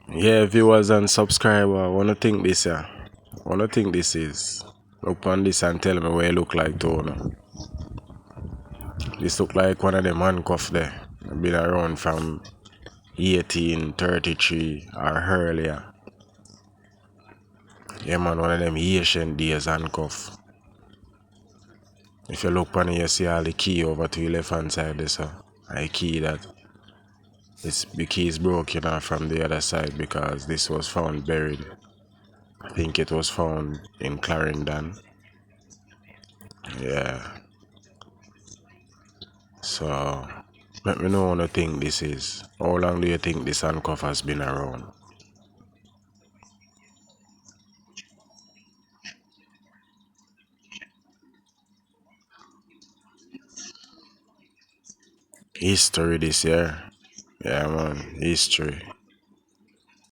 Yeah, viewers and subscriber, wanna think this yeah? Wanna think this is? Look on this and tell me where it look like to you. This look like one of them handcuff there. Been around from 1833 or earlier. Yeah man, one of them Haitian days handcuff. If you look on it, you see all the key over to the left hand side there, so I key that. The key is broken off from the other side because this was found buried. I think it was found in Clarendon. Yeah. So let me know what you think this is. How long do you think this handcuff has been around? History this year. Yeah man, history.